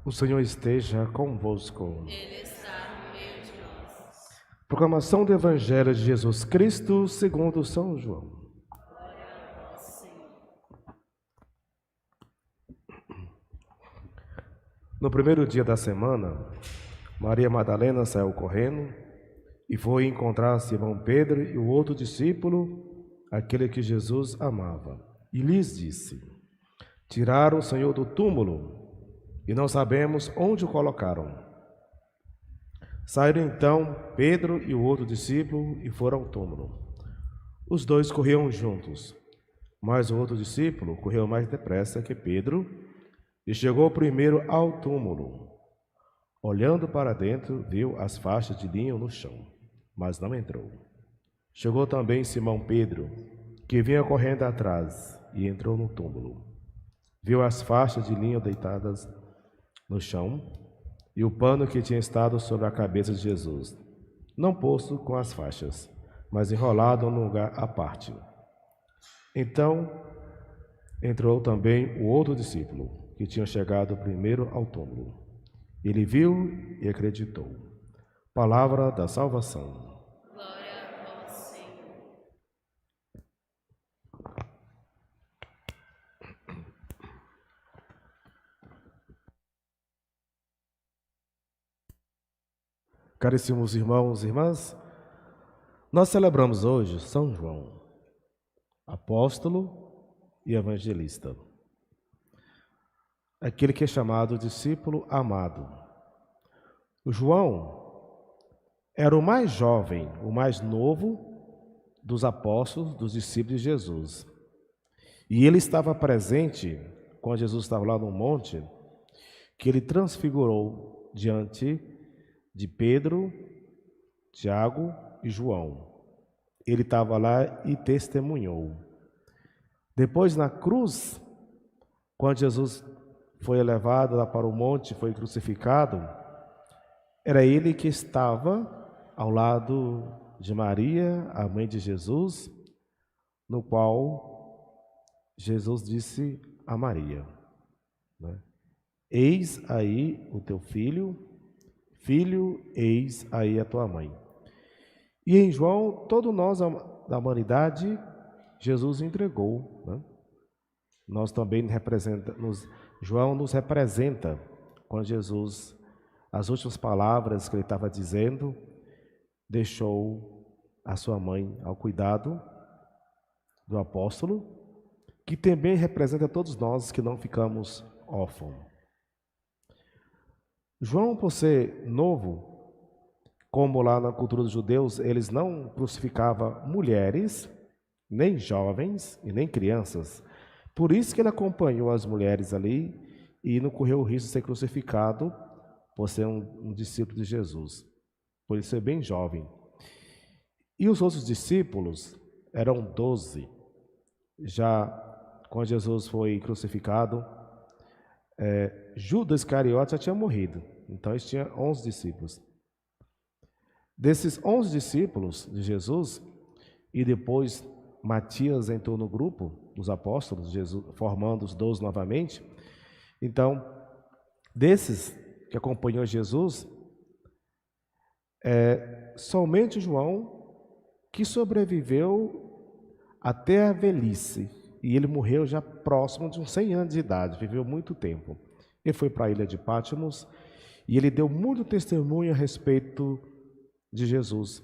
O Senhor esteja convosco. Ele está no meio de nós. Proclamação do Evangelho de Jesus Cristo segundo São João. Glória a vós, Senhor. No primeiro dia da semana, Maria Madalena saiu correndo e foi encontrar Simão Pedro e o outro discípulo, aquele que Jesus amava. E lhes disse: Tiraram o Senhor do túmulo e não sabemos onde o colocaram. Saíram então Pedro e o outro discípulo e foram ao túmulo. Os dois corriam juntos, mas o outro discípulo correu mais depressa que Pedro e chegou primeiro ao túmulo. Olhando para dentro, viu as faixas de linho no chão, mas não entrou. Chegou também Simão Pedro, que vinha correndo atrás, e entrou no túmulo. Viu as faixas de linho deitadas no chão e o pano que tinha estado sobre a cabeça de Jesus, não posto com as faixas, mas enrolado num lugar à parte. Então entrou também o outro discípulo, que tinha chegado primeiro ao túmulo. Ele viu e acreditou. Palavra da salvação. Glória a vós, Senhor. Caríssimos irmãos e irmãs, nós celebramos hoje São João, apóstolo e evangelista. Aquele que é chamado discípulo amado. O João era o mais jovem, o mais novo dos apóstolos, dos discípulos de Jesus. E ele estava presente quando Jesus estava lá no monte, que ele transfigurou diante de Pedro, Tiago e João. Ele estava lá e testemunhou. Depois, na cruz, quando Jesus foi elevado lá para o monte, foi crucificado, era ele que estava ao lado de Maria, a mãe de Jesus, no qual Jesus disse a Maria, né? Eis aí o teu filho, filho, eis aí a tua mãe. E em João, todos nós da humanidade, Jesus entregou, né? Nós também João nos representa quando Jesus, as últimas palavras que ele estava dizendo, deixou a sua mãe ao cuidado do apóstolo, que também representa todos nós que não ficamos órfãos. João, por ser novo, como lá na cultura dos judeus, eles não crucificavam mulheres, nem jovens e nem crianças. Por isso que ele acompanhou as mulheres ali e não correu o risco de ser crucificado por ser um discípulo de Jesus. Por isso é bem jovem. E os outros discípulos eram 12. Já quando Jesus foi crucificado, Judas Iscariote já tinha morrido. Então eles tinham 11 discípulos. Desses 11 discípulos de Jesus, e depois Matias entrou no grupo dos apóstolos, Jesus, formando os 12 novamente. Então, desses que acompanhou Jesus, somente João que sobreviveu até a velhice. E ele morreu já próximo de uns 100 anos de idade, viveu muito tempo. Ele foi para a ilha de Patmos e ele deu muito testemunho a respeito de Jesus.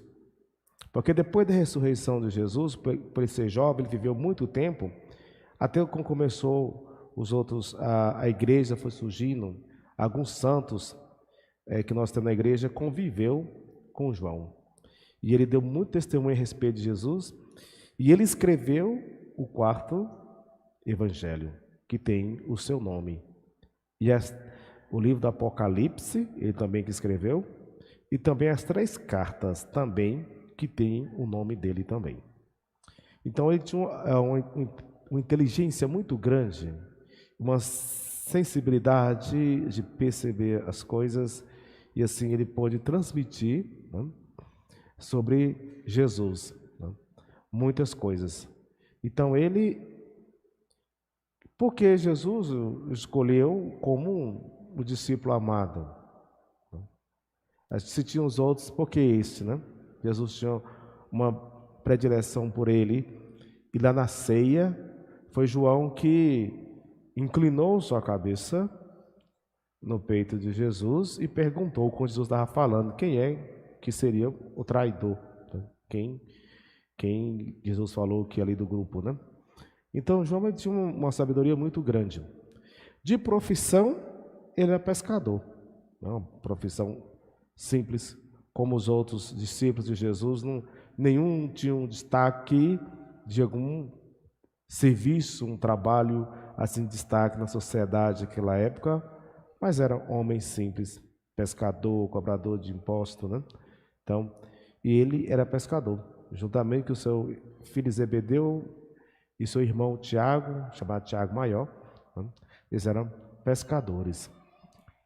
Porque depois da ressurreição de Jesus, por ele ser jovem, ele viveu muito tempo, até quando começou os outros, a igreja foi surgindo, alguns santos que nós temos na igreja conviveu com João. E ele deu muito testemunho a respeito de Jesus, e ele escreveu o 4º evangelho, que tem o seu nome. E o livro do Apocalipse, ele também que escreveu, e também as 3 cartas também, que tem o nome dele também. Então ele tinha uma inteligência muito grande, uma sensibilidade de perceber as coisas, e assim ele pôde transmitir, né, sobre Jesus, né, muitas coisas. Então porque Jesus escolheu como o discípulo amado. Se tinha os outros, por que este, né? Jesus tinha uma predileção por ele. E lá na ceia, foi João que inclinou sua cabeça no peito de Jesus e perguntou, quando Jesus estava falando, quem é que seria o traidor? Quem Jesus falou que ali do grupo, né? Então, João tinha uma sabedoria muito grande. De profissão, ele era pescador. Uma profissão simples, como os outros discípulos de Jesus. Nenhum tinha um destaque de algum serviço, um trabalho assim, destaque na sociedade naquela época, mas eram homens simples, pescador, cobrador de imposto, né? Então, e ele era pescador, juntamente com o seu filho Zebedeu e seu irmão Tiago, chamado Tiago Maior, né? Eles eram pescadores.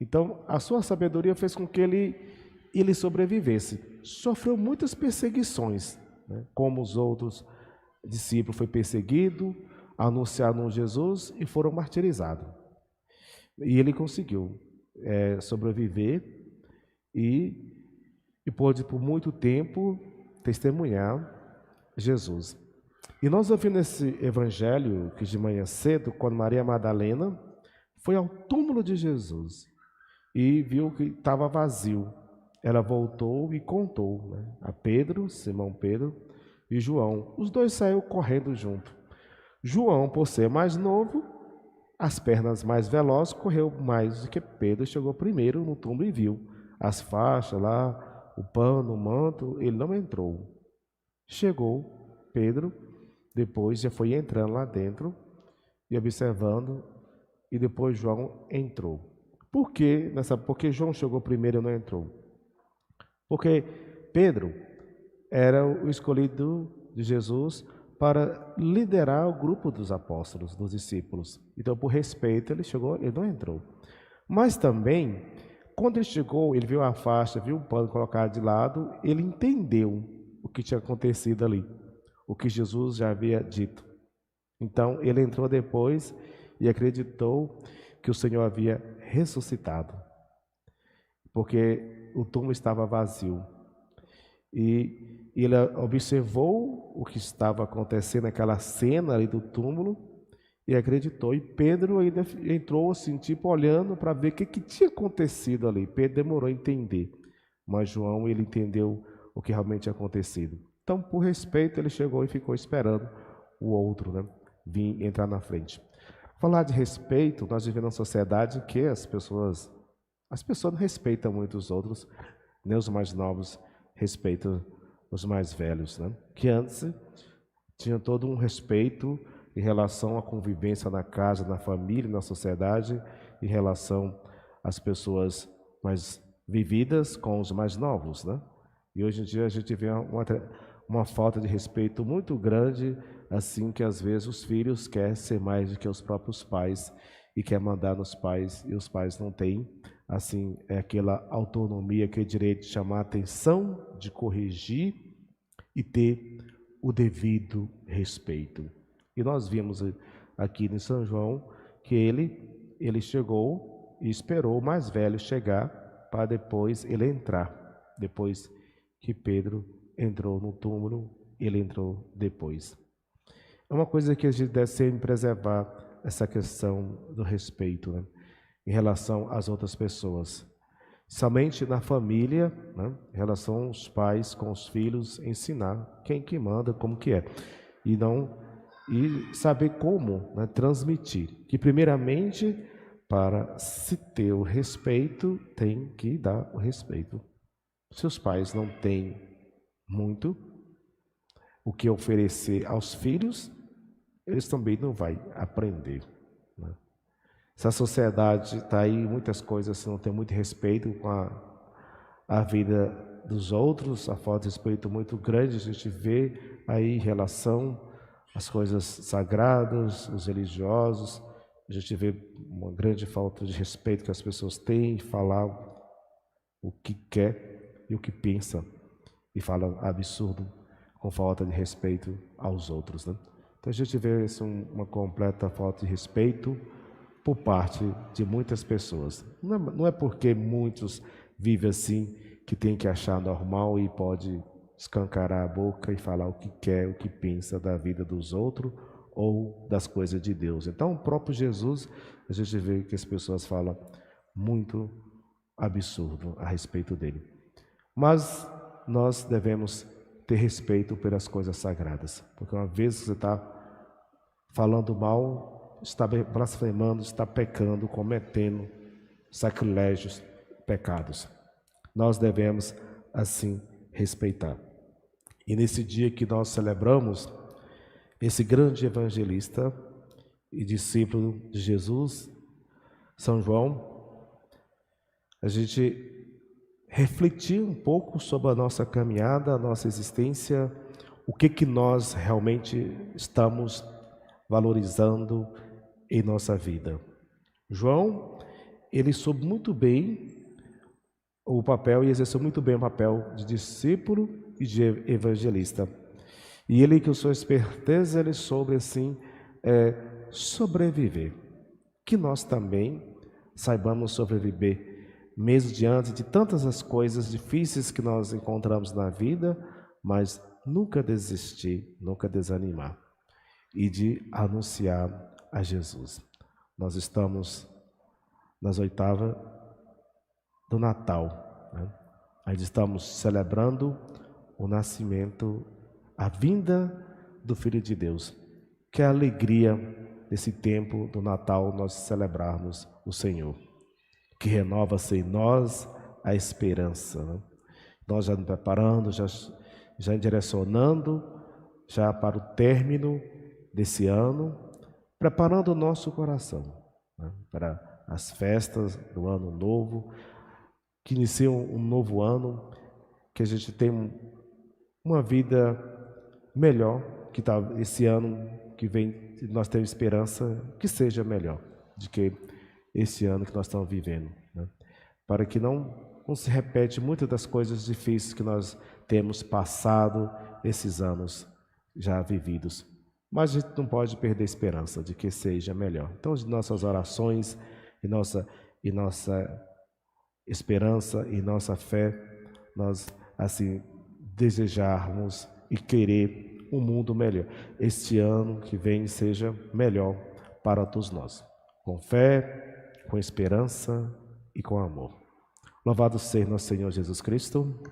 Então, a sua sabedoria fez com que ele sobrevivesse. Sofreu muitas perseguições, né? Como os outros discípulos, foi perseguido, anunciaram Jesus e foram martirizados. E ele conseguiu sobreviver e pôde por muito tempo testemunhar Jesus. E nós ouvimos esse evangelho que de manhã cedo, quando Maria Madalena foi ao túmulo de Jesus e viu que estava vazio. Ela voltou e contou, né, a Pedro, Simão Pedro e João. Os dois saíram correndo junto. João, por ser mais novo, as pernas mais velozes, correu mais do que Pedro. Chegou primeiro no túmulo e viu as faixas lá, o pano, o manto. Ele não entrou. Chegou Pedro, depois já foi entrando lá dentro e observando, e depois João entrou. Por quê? Porque João chegou primeiro e não entrou? Porque Pedro era o escolhido de Jesus para liderar o grupo dos apóstolos, dos discípulos. Então, por respeito, ele chegou, ele não entrou. Mas também, quando ele chegou, ele viu a faixa, viu o pano colocado de lado, ele entendeu o que tinha acontecido ali, o que Jesus já havia dito. Então, ele entrou depois e acreditou que o Senhor havia ressuscitado, porque o túmulo estava vazio. E ele observou o que estava acontecendo naquela cena ali do túmulo e acreditou. E Pedro ainda entrou assim, tipo, olhando para ver o que tinha acontecido ali. Pedro demorou a entender, mas João, ele entendeu o que realmente tinha acontecido. Então, por respeito, ele chegou e ficou esperando o outro, né, vir entrar na frente. Falar de respeito, nós vivemos numa sociedade que as pessoas não respeitam muito os outros, nem os mais novos respeitam os mais velhos, né? Que antes tinha todo um respeito em relação à convivência na casa, na família, na sociedade, em relação às pessoas mais vividas com os mais novos, né? E hoje em dia a gente vê uma falta de respeito muito grande, assim, que às vezes os filhos querem ser mais do que os próprios pais e quer mandar nos pais, e os pais não têm, assim, aquela autonomia, aquele direito de chamar a atenção, de corrigir e ter o devido respeito. E nós vimos aqui em São João que ele chegou e esperou o mais velho chegar para depois ele entrar. Depois que Pedro entrou no túmulo, ele entrou depois. É uma coisa que a gente deve sempre preservar, essa questão do respeito, né, em relação às outras pessoas. Somente na família, né, em relação aos pais com os filhos, ensinar quem que manda, como que é. E saber como, né, transmitir. Que primeiramente, para se ter o respeito, tem que dar o respeito. Se os pais não têm muito o que oferecer aos filhos, eles também não vão aprender, né? Se a sociedade está aí, muitas coisas não tem muito respeito com a vida dos outros, a falta de respeito muito grande, a gente vê aí em relação às coisas sagradas, os religiosos, a gente vê uma grande falta de respeito que as pessoas têm em falar o que quer e o que pensa, e falam absurdo com falta de respeito aos outros, né? Então a gente vê isso, uma completa falta de respeito por parte de muitas pessoas. Não é porque muitos vivem assim que tem que achar normal e pode escancarar a boca e falar o que quer, o que pensa da vida dos outros ou das coisas de Deus. Então, o próprio Jesus, a gente vê que as pessoas falam muito absurdo a respeito dele. Mas nós devemos ter respeito pelas coisas sagradas, porque uma vez que você está falando mal, está blasfemando, está pecando, cometendo sacrilégios, pecados. Nós devemos, assim, respeitar. E nesse dia que nós celebramos esse grande evangelista e discípulo de Jesus, São João, a gente refletir um pouco sobre a nossa caminhada, a nossa existência, o que nós realmente estamos valorizando em nossa vida. João, ele soube muito bem o papel e exerceu muito bem o papel de discípulo e de evangelista. E ele, com sua esperteza, ele soube assim sobreviver. Que nós também saibamos sobreviver, mesmo diante de tantas as coisas difíceis que nós encontramos na vida, mas nunca desistir, nunca desanimar e de anunciar a Jesus. Nós estamos nas oitavas do Natal, né? Nós estamos celebrando o nascimento, a vinda do Filho de Deus. Que a alegria desse tempo do Natal nós celebrarmos o Senhor, que renova-se em nós a esperança, né? Nós já nos preparando, já direcionando já para o término desse ano, preparando o nosso coração, né, para as festas do ano novo, que iniciam um novo ano, que a gente tenha uma vida melhor, que tá, esse ano que vem nós temos esperança que seja melhor do que esse ano que nós estamos vivendo, né? Para que não se repete muitas das coisas difíceis que nós temos passado esses anos já vividos. Mas a gente não pode perder a esperança de que seja melhor. Então, as nossas orações e nossa esperança e nossa fé, nós assim desejarmos e querer um mundo melhor. Este ano que vem seja melhor para todos nós. Com fé, com esperança e com amor. Louvado seja nosso Senhor Jesus Cristo.